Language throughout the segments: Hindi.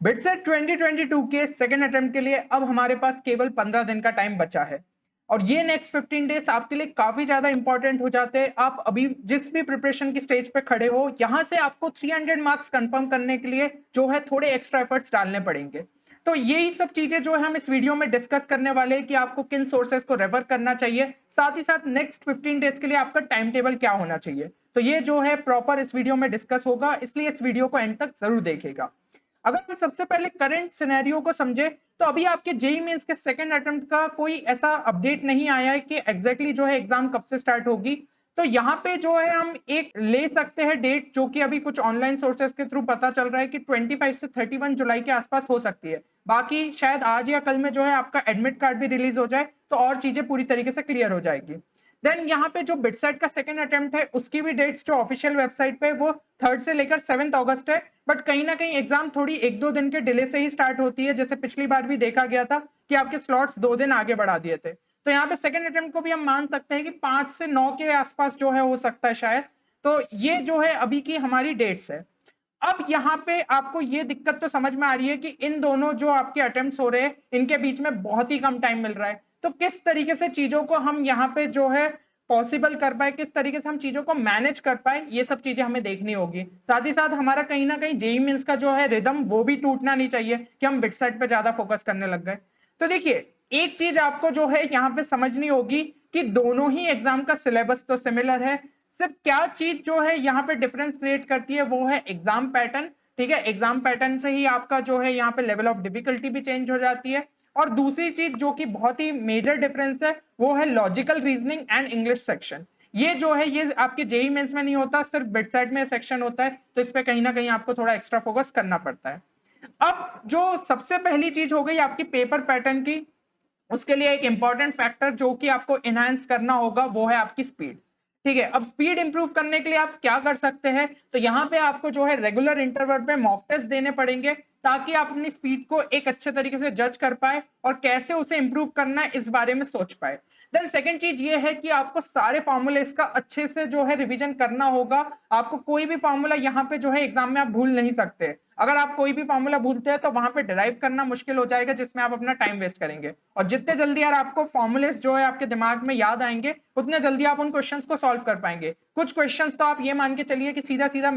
बिटसेट 2022 के सेकेंड अटेम्प्ट के लिए अब हमारे पास केवल 15 दिन का टाइम बचा है और ये नेक्स्ट 15 डेज आपके लिए काफी ज्यादा इंपॉर्टेंट हो जाते हैं। आप अभी जिस भी प्रिपरेशन की स्टेज पे खड़े हो, यहां से आपको 300 मार्क्स कंफर्म करने के लिए जो है थोड़े एक्स्ट्रा एफर्ट्स डालने पड़ेंगे। तो यही सब चीजें जो है हम इस वीडियो में डिस्कस करने वाले हैं कि आपको किन सोर्सेज को रेफर करना चाहिए, साथ ही साथ नेक्स्ट 15 डेज के लिए आपका टाइम टेबल क्या होना चाहिए। तो ये जो है प्रॉपर इस वीडियो में डिस्कस होगा, इसलिए इस वीडियो को एंड तक जरूर देखेगा। अगर हम सबसे पहले करंट सिनेरियो को समझे तो अभी आपके जेई मेंस के सेकंड अटेम्प्ट का कोई ऐसा अपडेट नहीं आया है कि एग्जैक्टली जो है एग्जाम कब से स्टार्ट होगी। तो यहाँ पे जो है हम एक ले सकते हैं डेट, जो कि अभी कुछ ऑनलाइन सोर्सेस के थ्रू पता चल रहा है कि 25 से 31 जुलाई के आसपास हो सकती है। बाकी शायद आज या कल में जो है आपका एडमिट कार्ड भी रिलीज हो जाए तो और चीजें पूरी तरीके से क्लियर हो जाएगी। देन यहाँ पे जो बिटसेट का सेकंड अटेम्प्ट है उसकी भी डेट्स जो ऑफिशियल वेबसाइट पे वो 3 से लेकर 7 अगस्त है, बट कहीं ना कहीं एग्जाम थोड़ी 1-2 दिन के डिले से ही स्टार्ट होती है, जैसे पिछली बार भी देखा गया था कि आपके स्लॉट्स 2 दिन आगे बढ़ा दिए थे। तो यहाँ पे सेकंड अटेम्प्ट को भी हम मान सकते हैं कि 5 से 9 के आसपास जो है हो सकता है शायद। तो ये जो है अभी की हमारी डेट्स है। अब यहाँ पे आपको ये दिक्कत तो समझ में आ रही है कि इन दोनों जो आपके अटेम्प्ट्स हो रहे हैं इनके बीच में बहुत ही कम टाइम मिल रहा है। तो किस तरीके से चीजों को हम यहाँ पे जो है पॉसिबल कर पाए, किस तरीके से हम चीजों को मैनेज कर पाए, ये सब चीजें हमें देखनी होगी। साथ ही साथ हमारा कहीं ना कहीं जेई मेंस का जो है रिदम वो भी टूटना नहीं चाहिए कि हम बिटसेट पे ज्यादा फोकस करने लग गए। तो देखिए, एक चीज आपको जो है यहाँ पे समझनी होगी कि दोनों ही एग्जाम का सिलेबस तो सिमिलर है। सिर्फ क्या चीज जो है यहाँ पे डिफरेंस क्रिएट करती है वो है एग्जाम पैटर्न। ठीक है, एग्जाम पैटर्न से ही आपका जो है यहाँ पे लेवल ऑफ डिफिकल्टी भी चेंज हो जाती है। और दूसरी चीज जो कि बहुत ही मेजर डिफरेंस है वो है logical reasoning and English section. ये जो है ये आपके जेई मेंस में नहीं होता, सिर्फ बिटसेट में सेक्शन होता है, तो इस पे कहीं ना कहीं आपको थोड़ा एक्स्ट्रा फोकस करना पड़ता है। अब जो सबसे पहली चीज हो गई आपकी पेपर पैटर्न की, उसके लिए एक इंपॉर्टेंट फैक्टर जो कि आपको एनहांस करना होगा वो है आपकी स्पीड। ठीक है, अब स्पीड इंप्रूव करने के लिए आप क्या कर सकते हैं, तो यहाँ पे आपको जो है रेगुलर इंटरवल पे मॉक टेस्ट देने पड़ेंगे ताकि आप अपनी स्पीड को एक अच्छे तरीके से जज कर पाए और कैसे उसे इंप्रूव करना है इस बारे में सोच पाए। देन सेकंड चीज ये है कि आपको सारे फॉर्मूलेस का अच्छे से जो है रिवीजन करना होगा। आपको कोई भी फॉर्मूला यहाँ पे जो है एग्जाम में आप भूल नहीं सकते। अगर आप कोई भी फॉर्मूला भूलते हैं तो वहां पे डिराइव करना मुश्किल हो जाएगा, जिसमें आप अपना टाइम वेस्ट करेंगे। और जितने जल्दी यार आपको फॉर्मूलेस जो है आपके दिमाग में याद आएंगे उतने जल्दी आप उन क्वेश्चंस को सॉल्व कर पाएंगे। कुछ क्वेश्चंस तो आप ये मान के चलिए कि सीधा सीधा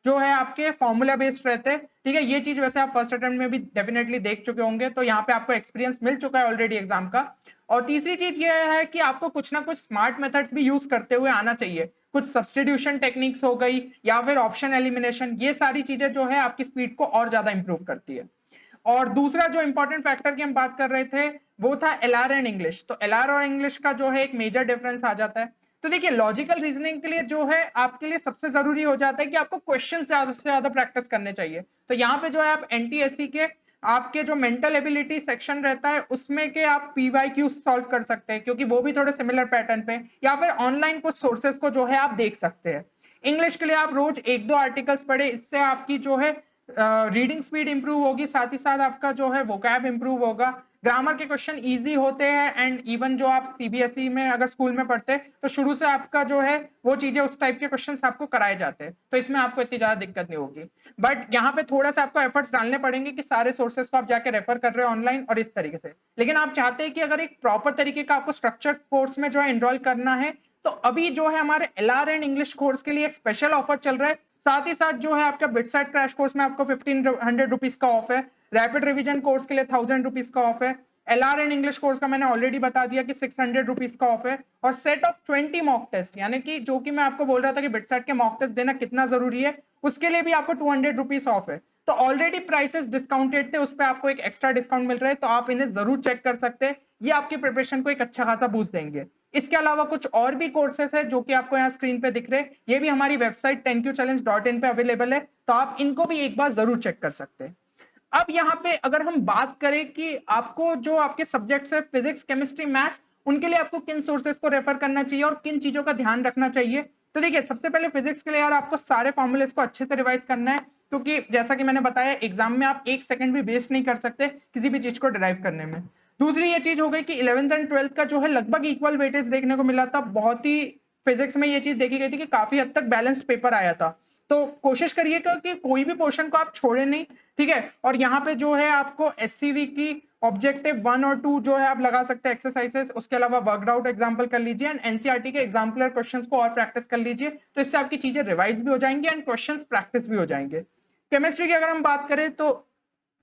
जो है आपके फॉर्मूला बेस्ड रहते हैं। ठीक है, ये चीज वैसे आप फर्स्ट अटेम्प्ट में भी डेफिनेटली देख चुके होंगे, तो यहाँ पे आपको एक्सपीरियंस मिल चुका है ऑलरेडी एग्जाम का। और तीसरी चीज ये है कि आपको कुछ ना कुछ स्मार्ट मेथड्स भी यूज करते हुए आना चाहिए। कुछ सब्सटीट्यूशन टेक्निक्स हो गई या फिर ऑप्शन एलिमिनेशन, ये सारी चीजें जो है आपकी स्पीड को और ज्यादा इंप्रूव करती है। और दूसरा जो इंपॉर्टेंट फैक्टर की हम बात कर रहे थे वो था एलआर एंड इंग्लिश। तो एलआर और इंग्लिश का जो है एक मेजर डिफरेंस आ जाता है। तो देखिए, लॉजिकल रीजनिंग के लिए जो है आपके लिए सबसे जरूरी हो जाता है कि आपको क्वेश्चन ज्यादा से ज्यादा प्रैक्टिस करने चाहिए। तो यहाँ पे जो है आप एनटीएससी के आपके जो मेंटल एबिलिटी सेक्शन रहता है उसमें के आप पीवाईक्यू सॉल्व कर सकते हैं, क्योंकि वो भी थोड़े सिमिलर पैटर्न पे, या फिर ऑनलाइन कुछ सोर्सेज को जो है आप देख सकते हैं। इंग्लिश के लिए आप रोज 1-2 आर्टिकल्स पढ़े, इससे आपकी जो है रीडिंग स्पीड इंप्रूव होगी, साथ ही साथ आपका जो है वोकैब इंप्रूव होगा। ग्रामर के क्वेश्चन इजी होते हैं एंड इवन जो आप सीबीएसई में अगर स्कूल में पढ़ते हैं तो शुरू से आपका जो है वो चीजें उस टाइप के क्वेश्चंस आपको कराए जाते हैं, तो इसमें आपको इतनी ज्यादा दिक्कत नहीं होगी। बट यहाँ पे थोड़ा सा आपको एफर्ट्स डालने पड़ेंगे कि सारे सोर्सेस को आप जाके रेफर कर रहे हो ऑनलाइन और इस तरीके से। लेकिन आप चाहते हैं कि अगर एक प्रॉपर तरीके का आपको स्ट्रक्चर कोर्स में जो है एनरोल करना है, तो अभी जो है हमारे एलआर एंड इंग्लिश कोर्स के लिए एक स्पेशल ऑफर चल रहा है। साथ ही साथ जो है आपका बिटसेट क्रैश कोर्स में आपको 1500 रुपीज का ऑफ है। रैपिड रिवीजन कोर्स के लिए 1000 रुपीज का ऑफ है। एलआर एंड इंग्लिश कोर्स का मैंने ऑलरेडी बता दिया कि 600 रुपीज का ऑफ है। और सेट ऑफ 20 मॉक टेस्ट, यानी कि जो कि मैं आपको बोल रहा था कि बिटसेट के मॉक टेस्ट देना कितना जरूरी है, उसके लिए भी आपको 200 रुपीज ऑफ है। तो ऑलरेडी प्राइसेस डिस्काउंटेड थे, उस पर आपको एक एक्स्ट्रा डिस्काउंट मिल रहा है, तो आप इन्हें जरूर चेक कर सकते हैं। ये आपकी प्रिपरेशन को एक अच्छा खासा बूस्ट देंगे। इसके अलावा कुछ और भी कोर्सेस है जो कि आपको यहाँ स्क्रीन पे दिख रहे हैं, ये भी हमारी वेबसाइट 10qchallenge.in पे अवेलेबल है, तो आप इनको भी एक बार जरूर चेक कर सकते हैं। अब यहाँ पे अगर हम बात करें कि आपको जो आपके सब्जेक्ट्स है फिजिक्स केमिस्ट्री मैथ्स, उनके लिए आपको किन सोर्सेज को रेफर करना चाहिए और किन चीजों का ध्यान रखना चाहिए। तो देखिए, सबसे पहले फिजिक्स के लिए यार आपको सारे फॉर्मूलेस को अच्छे से रिवाइज करना है, क्योंकि जैसा कि मैंने बताया एग्जाम में आप एक सेकंड भी वेस्ट नहीं कर सकते किसी भी चीज को डिराइव करने में। दूसरी ये चीज हो गई कि 11th एंड 12th का जो है लगभग इक्वल वेटेज देखने को मिला था। बहुत ही फिजिक्स में ये चीज देखी गई थी कि काफी हद तक बैलेंस्ड पेपर आया था। तो कोशिश करिएगा कि कोई भी पोर्शन को आप छोड़े नहीं, ठीक है। और यहाँ पे जो है आपको एससीवी की ऑब्जेक्टिव 1 और 2 जो है आप लगा सकते हैं एक्सरसाइजेस, उसके अलावा वर्कड आउट एग्जांपल कर लीजिए एंड एनसीईआरटी के एग्जाम्पलर क्वेश्चंस को और प्रैक्टिस कर लीजिए, तो इससे आपकी चीजें रिवाइज भी हो जाएंगी एंड क्वेश्चंस प्रैक्टिस भी हो जाएंगे। केमिस्ट्री की अगर हम बात करें तो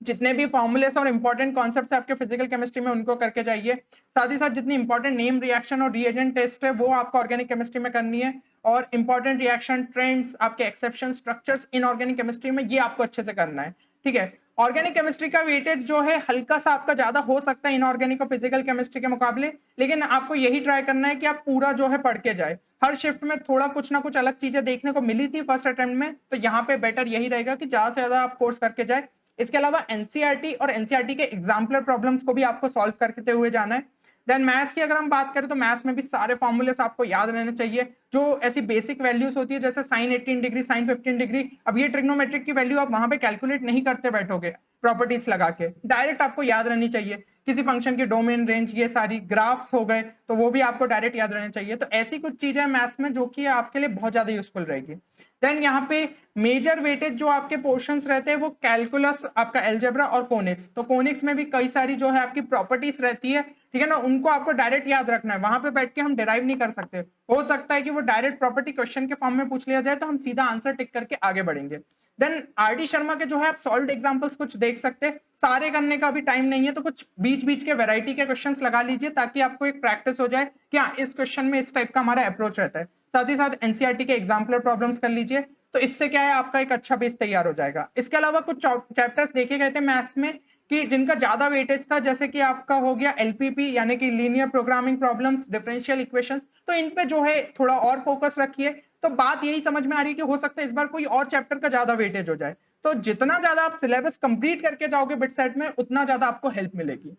जितने भी फॉर्मूलेस और इंपॉर्टेंट कॉन्सेप्ट्स आपके फिजिकल केमिस्ट्री में उनको करके जाइए, साथ ही साथ जितनी इंपॉर्टेंट नेम रिएक्शन और रिएजेंट टेस्ट है वो आपको ऑर्गेनिक केमिस्ट्री में करनी है, और इंपॉर्टेंट रिएक्शन ट्रेंड्स, आपके exception structures in organic chemistry में ये आपको अच्छे से करना है, ठीक है। ऑर्गेनिक केमिस्ट्री का वेटेज जो है हल्का सा आपका ज्यादा हो सकता है इनऑर्गेनिक और फिजिकल केमिस्ट्री के मुकाबले, लेकिन आपको यही ट्राई करना है कि आप पूरा जो है पढ़ के जाए। हर शिफ्ट में थोड़ा कुछ ना कुछ अलग चीजें देखने को मिली थी फर्स्ट अटेम्प्ट में, तो यहाँ पे बेटर यही रहेगा कि ज्यादा से ज्यादा आप कोर्स करके जाए। इसके अलावा एनसीईआरटी और एनसीईआरटी के एग्जाम्पलर प्रॉब्लम्स को भी आपको सॉल्व करते हुए जाना है। देन मैथ्स की अगर हम बात करें तो मैथ्स में भी सारे फॉर्मूलेस आपको याद रहने चाहिए, जो ऐसी बेसिक वैल्यूज होती है जैसे साइन 18 डिग्री, साइन 15 डिग्री। अब ये ट्रिग्नोमेट्रिक की वैल्यू आप वहां पे कैलकुलेट नहीं करते बैठोगे प्रॉपर्टीज लगा के, डायरेक्ट आपको याद रहनी चाहिए। किसी फंक्शन की डोमेन, रेंज, ये सारी ग्राफ्स हो गए तो वो भी आपको डायरेक्ट याद रहने चाहिए। तो ऐसी कुछ चीजें हैं मैथ्स में जो कि आपके लिए बहुत ज्यादा यूजफुल रहेगी। देन यहाँ पे मेजर वेटेज जो आपके पोर्शंस रहते हैं वो कैलकुलस, आपका एल्जेब्रा और कोनिक्स। तो कोनिक्स में भी कई सारी जो है आपकी प्रॉपर्टीज रहती है, ठीक है ना, उनको आपको डायरेक्ट याद रखना है, वहां पे बैठ के हम डिराइव नहीं कर सकते। हो सकता है कि वो डायरेक्ट प्रॉपर्टी क्वेश्चन के फॉर्म में पूछ लिया जाए तो हम सीधा आंसर टिक करके आगे बढ़ेंगे। देन आरडी शर्मा के जो है आप सॉल्व्ड एग्जांपल्स कुछ देख सकते हैं, सारे करने का भी टाइम नहीं है तो कुछ बीच बीच के वैरायटी के क्वेश्चंस लगा लीजिए ताकि आपको एक प्रैक्टिस हो जाए कि हाँ इस क्वेश्चन में इस टाइप का हमारा अप्रोच रहता है। साथ ही साथ एनसीईआरटी के एग्जाम्पलर प्रॉब्लम्स कर लीजिए, तो इससे क्या है आपका एक अच्छा बेस तैयार हो जाएगा। इसके अलावा कुछ चैप्टर्स देखे गए थे मैथ्स में कि जिनका ज्यादा वेटेज था, जैसे कि आपका हो गया एलपीपी यानी कि linear programming problems, differential equations, तो इन पे जो है थोड़ा और फोकस रखिए। तो बात यही समझ में आ रही है कि हो सकता है इस बार कोई और चैप्टर का ज्यादा वेटेज हो जाए, तो जितना ज्यादा आप सिलेबस कंप्लीट करके जाओगे बिट सेट में उतना ज्यादा आपको हेल्प मिलेगी।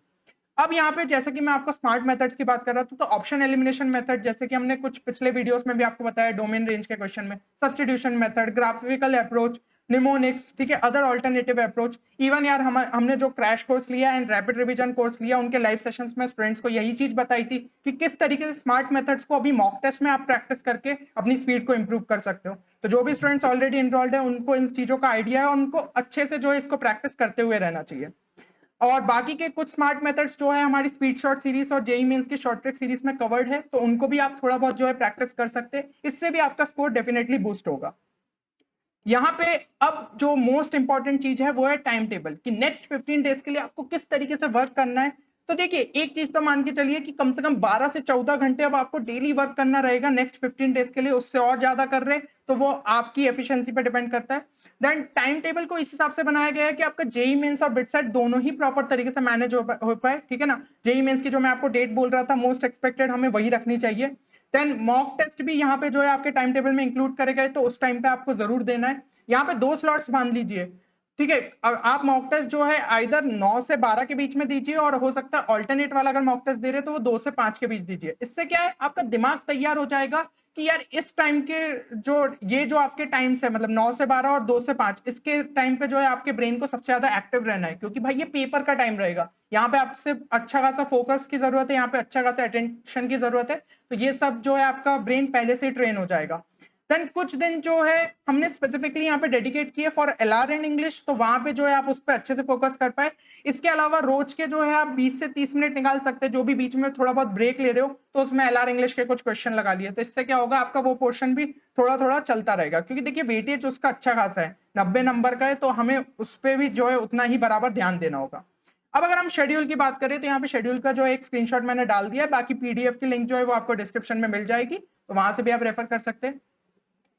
अब यहाँ पे जैसे कि मैं आपको स्मार्ट मेथड्स की बात कर रहा था, तो ऑप्शन एलिमिनेशन मेथड, जैसे कि हमने कुछ पिछले वीडियोस में भी आपको बताया डोमेन रेंज के क्वेश्चन में, substitution method, graphical approach, mnemonics, ठीक है, अदर ऑल्टरनेटिव अप्रोच। इवन यार हमने जो क्रैश कोर्स लिया एंड रैपिड रिवीजन कोर्स लिया, उनके लाइव सेशंस में स्टूडेंट्स को यही चीज बताई थी कि किस तरीके से स्मार्ट मेथड्स को अभी मॉक टेस्ट में आप प्रैक्टिस करके अपनी स्पीड को इंप्रूव कर सकते हो। तो जो भी स्टूडेंट्स ऑलरेडी इनरोल्ड है उनको इन चीजों का आइडिया है और उनको अच्छे से जो है इसको प्रैक्टिस करते हुए रहना चाहिए। और बाकी के कुछ स्मार्ट मेथड्स जो है हमारी स्पीड शॉट सीरीज और जेई मेंस की शॉर्ट ट्रिक सीरीज में कवर्ड है, तो उनको भी आप थोड़ा बहुत जो है प्रैक्टिस कर सकते हैं, इससे भी आपका स्कोर डेफिनेटली बूस्ट होगा। यहाँ पे अब जो मोस्ट इंपॉर्टेंट चीज है वो है टाइम टेबल, कि नेक्स्ट 15 डेज के लिए आपको किस तरीके से वर्क करना है। तो देखिए एक चीज तो मान के चलिए कि कम से कम 12 से 14 घंटे अब आपको डेली वर्क करना रहेगा नेक्स्ट 15 डेज के लिए, उससे और ज्यादा कर रहे तो वो आपकी एफिशिएंसी पे डिपेंड करता है। देन टाइम टेबल को इस हिसाब से बनाया गया है कि आपका जेई मेंस और बिट सेट दोनों ही प्रॉपर तरीके से मैनेज हो पाए, ठीक है ना। जेई मेंस की जो मैं आपको डेट बोल रहा था मोस्ट एक्सपेक्टेड, हमें वही रखनी चाहिए। देन मॉक टेस्ट भी यहाँ पे जो है आपके टाइम टेबल में इंक्लूड करे गए, तो उस टाइम पे आपको जरूर देना है। यहाँ पे 2 स्लॉट्स बांध लीजिए, ठीक है। आप मॉक टेस्ट जो है आइदर 9 से 12 के बीच में दीजिए, और हो सकता है ऑल्टरनेट वाला अगर मॉक टेस्ट दे रहे तो वो 2 से 5 के बीच दीजिए। इससे क्या है आपका दिमाग तैयार हो जाएगा कि यार इस टाइम के जो ये जो आपके टाइम्स है, मतलब 9 से 12 और 2 से 5, इसके टाइम पे जो है आपके ब्रेन को सबसे ज्यादा एक्टिव रहना है, क्योंकि भाई ये पेपर का टाइम रहेगा, यहाँ पे आपसे अच्छा खासा फोकस की जरूरत है, यहाँ पे अच्छा खासा अटेंशन की जरूरत है। तो ये सब जो है आपका ब्रेन पहले से ट्रेन हो जाएगा। देन कुछ दिन जो है हमने स्पेसिफिकली यहाँ पे डेडिकेट किए फॉर एलआर एंड इंग्लिश, तो वहां पे जो है आप उस पर अच्छे से फोकस कर पाए। इसके अलावा रोज के जो है आप 20 से 30 मिनट निकाल सकते हैं, जो भी बीच में थोड़ा बहुत ब्रेक ले रहे हो तो उसमें एलआर इंग्लिश के कुछ क्वेश्चन लगा लिए, तो इससे क्या होगा आपका वो पोर्शन भी थोड़ा थोड़ा चलता रहेगा, क्योंकि देखिए वेटेज उसका अच्छा खासा है, 90 नंबर का है, तो हमें उस पर भी जो है उतना ही बराबर ध्यान देना होगा। अब अगर हम शेड्यूल की बात करें तो यहाँ पे शेड्यूल का जो एक स्क्रीनशॉट मैंने डाल दिया है, बाकी पीडीएफ की लिंक जो है वो आपको डिस्क्रिप्शन में मिल जाएगी, तो वहां से भी आप रेफर कर सकते हैं।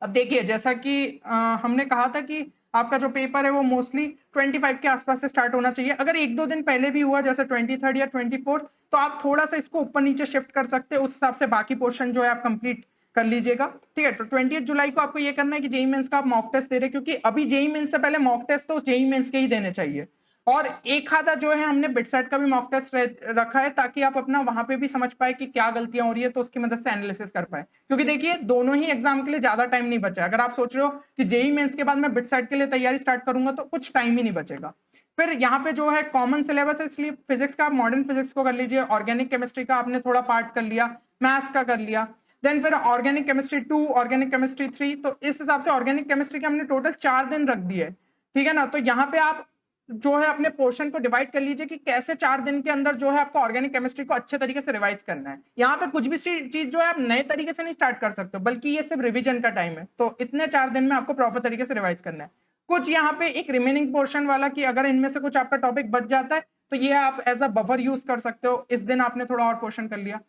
अब देखिए जैसा कि हमने कहा था कि आपका जो पेपर है वो मोस्टली 25 के आसपास से स्टार्ट होना चाहिए। अगर 1-2 दिन पहले भी हुआ जैसे 23 या 24, तो आप थोड़ा सा इसको ऊपर नीचे शिफ्ट कर सकते हैं, उस हिसाब से बाकी पोर्शन जो है आप कंप्लीट कर लीजिएगा, ठीक है। तो 20 जुलाई को आपको ये करना है कि जेई मेंस का आप मॉक टेस्ट दे रहे हैं, क्योंकि अभी जेई मेंस से पहले मॉक टेस्ट तो जेई मेंस के ही देने चाहिए। और एक आधा जो है हमने बिटसेट का भी मॉक टेस्ट रखा है, ताकि आप अपना वहां पे भी समझ पाए कि क्या गलतियां हो रही है, तो उसकी मदद से एनालिसिस कर पाए, क्योंकि देखिए दोनों ही एग्जाम के लिए ज्यादा टाइम नहीं बचा। अगर आप सोच रहे हो कि जेई मेंस के बाद मैं बिटसेट के लिए तैयारी स्टार्ट करूंगा तो कुछ टाइम ही नहीं बचेगा। फिर यहाँ पे जो है कॉमन सिलेबस है, इसलिए फिजिक्स का आप मॉडर्न फिजिक्स को कर लीजिए, ऑर्गेनिक केमिस्ट्री का आपने थोड़ा पार्ट कर लिया, मैथ्स का कर लिया। देन फिर ऑर्गेनिक केमिस्ट्री 2, ऑर्गेनिक केमिस्ट्री 3। तो इस हिसाब से ऑर्गेनिक केमिस्ट्री के हमने टोटल 4 दिन रख दिए, ठीक है ना। तो यहाँ पे आप जो है अपने पोर्शन को डिवाइड कर लीजिए कि कैसे 4 दिन के अंदर जो है आपको ऑर्गेनिक केमिस्ट्री को अच्छे तरीके से रिवाइज करना है। यहाँ पे कुछ भी चीज जो है आप नए तरीके से नहीं स्टार्ट कर सकते, बल्कि ये सिर्फ रिवीजन का टाइम है। तो इतने 4 दिन में आपको प्रॉपर तरीके से रिवाइज करना है। कुछ यहाँ पे एक रिमेनिंग पोर्शन वाला कि अगर इनमें से कुछ आपका टॉपिक बच जाता है तो ये आप एज अ बफर यूज कर सकते हो, इस दिन आपने थोड़ा और पोर्शन कर लिया,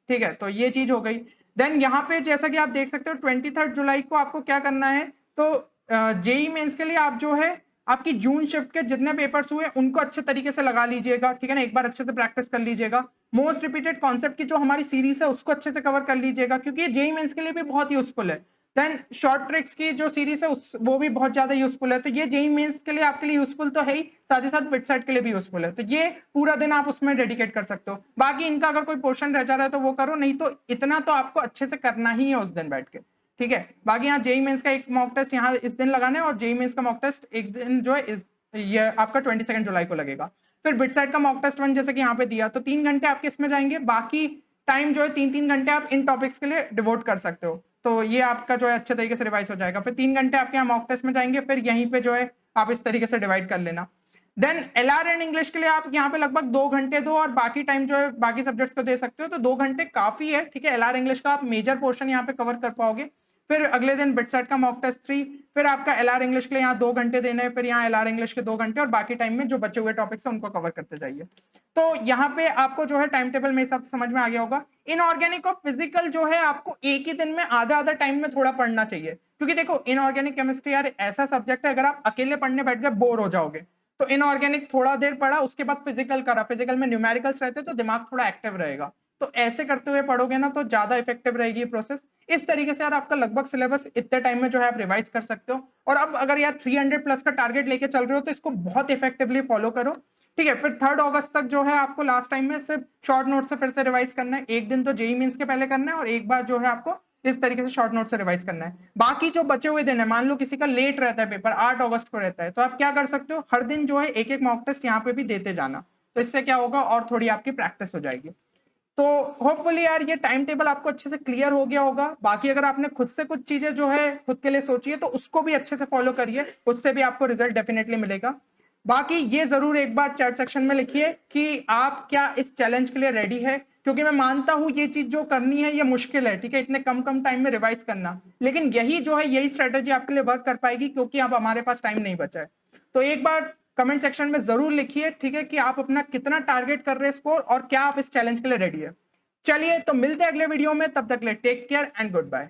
ठीक है। तो ये चीज हो गई। देन यहाँ पे जैसा कि आप देख सकते हो 23 जुलाई को आपको क्या करना है, तो जेई मेंस के लिए आप जो है आपकी जून शिफ्ट के जितने पेपर्स हुए उनको अच्छे तरीके से लगा लीजिएगा, ठीक है ना। एक बार अच्छे से प्रैक्टिस कर लीजिएगा। मोस्ट रिपीटेड कॉन्सेप्ट की जो हमारी सीरीज है उसको अच्छे से कवर कर लीजिएगा, क्योंकि ये जेई मेंस के लिए भी बहुत यूजफुल है। देन शॉर्ट ट्रिक्स की जो सीरीज है वो भी बहुत ज्यादा यूजफुल है। तो ये जेई मेंस के लिए आपके लिए यूजफुल तो है ही, साथ ही साथ बिटसेट के लिए भी यूजफुल है। तो ये पूरा दिन आप उसमें डेडिकेट कर सकते हो। बाकी इनका अगर कोई पोर्शन रह जा रहा है तो वो करो, नहीं तो इतना तो आपको अच्छे से करना ही है उस दिन बैठ के, ठीक है। बाकी यहाँ जेई मेंस का एक मॉक टेस्ट यहाँ इस दिन लगाना है, और जेई मेंस का मॉक टेस्ट एक दिन जो है ये आपका 22 जुलाई को लगेगा। फिर बिटसेट का मॉक टेस्ट 1 जैसे कि यहाँ पे दिया, तो 3 घंटे आपके इसमें जाएंगे। बाकी टाइम जो है 3-3 घंटे आप इन टॉपिक्स के लिए डिवोट कर सकते हो। तो ये आपका जो है अच्छे तरीके से रिवाइज हो जाएगा। फिर 3 घंटे आपके यहाँ मॉक टेस्ट में जाएंगे, फिर यहीं पे जो है आप इस तरीके से डिवाइड कर लेना। देन एलआर एंड इंग्लिश के लिए आप यहाँ पे लगभग 2 घंटे दो, और बाकी टाइम जो है बाकी सब्जेक्ट्स को दे सकते हो। तो 2 घंटे काफी है, ठीक है। एलआर इंग्लिश का आप मेजर पोर्शन यहाँ पे कवर कर पाओगे। फिर अगले दिन बिटसेट का मॉक टेस्ट 3, फिर आपका एलआर इंग्लिश के लिए यहाँ 2 घंटे देने हैं, फिर यहाँ एलआर इंग्लिश के 2 घंटे, और बाकी टाइम में जो बचे हुए टॉपिक्स हैं उनको कवर करते जाइए। तो यहाँ पे आपको जो है टाइम टेबल मेरे हिसाब से समझ में आ गया होगा। इनऑर्गेनिक और फिजिकल जो है आपको एक ही दिन में आधा आधा टाइम में थोड़ा पढ़ना चाहिए, क्योंकि देखो इनऑर्गेनिक केमिस्ट्री यार ऐसा सब्जेक्ट है, अगर आप अकेले पढ़ने बैठ गए बोर हो जाओगे। तो इनऑर्गेनिक थोड़ा देर पढ़ा, उसके बाद फिजिकल करा, फिजिकल में न्यूमेरिकल्स रहते तो दिमाग थोड़ा एक्टिव रहेगा। तो ऐसे करते हुए पढ़ोगे ना तो ज्यादा इफेक्टिव रहेगी ये प्रोसेस। इस तरीके से यार आपका लगभग सिलेबस इतने टाइम में जो है आप रिवाइज कर सकते हो। और अब अगर यार 300 प्लस का टारगेट लेके चल रहे हो तो इसको बहुत इफेक्टिवली फॉलो करो, ठीक है। फिर 3 अगस्त तक जो है आपको लास्ट टाइम में सिर्फ शॉर्ट नोट से फिर से रिवाइज करना है। एक दिन तो जेई मींस के पहले करना है, और एक बार जो है आपको इस तरीके से शॉर्ट नोट से रिवाइज करना है। बाकी जो बचे हुए दिन है, मान लो किसी का लेट रहता है पेपर 8 अगस्त को रहता है, तो आप क्या कर सकते हो, हर दिन जो है एक एक मॉक टेस्ट यहाँ पे भी देते जाना। तो इससे क्या होगा, और थोड़ी आपकी प्रैक्टिस हो जाएगी। तो होपफुली यार ये टाइम टेबल आपको अच्छे से क्लियर हो गया होगा। बाकी अगर आपने खुद से कुछ चीजें जो है खुद के लिए सोची है तो उसको भी अच्छे से फॉलो करिए, उससे भी आपको रिजल्ट डेफिनेटली मिलेगा। बाकी ये जरूर एक बार चैट सेक्शन में लिखिए कि आप क्या इस चैलेंज के लिए रेडी है, क्योंकि मैं मानता हूं ये चीज जो करनी है ये मुश्किल है, ठीक है, इतने कम कम टाइम में रिवाइज करना। लेकिन यही जो है यही स्ट्रेटेजी आपके लिए वर्क कर पाएगी, क्योंकि अब हमारे पास टाइम नहीं बचा है। तो एक बार कमेंट सेक्शन में जरूर लिखिए, ठीक है, कि आप अपना कितना टारगेट कर रहे हैं स्कोर, और क्या आप इस चैलेंज के लिए रेडी है। चलिए तो मिलते हैं अगले वीडियो में, तब तक ले take care and good bye.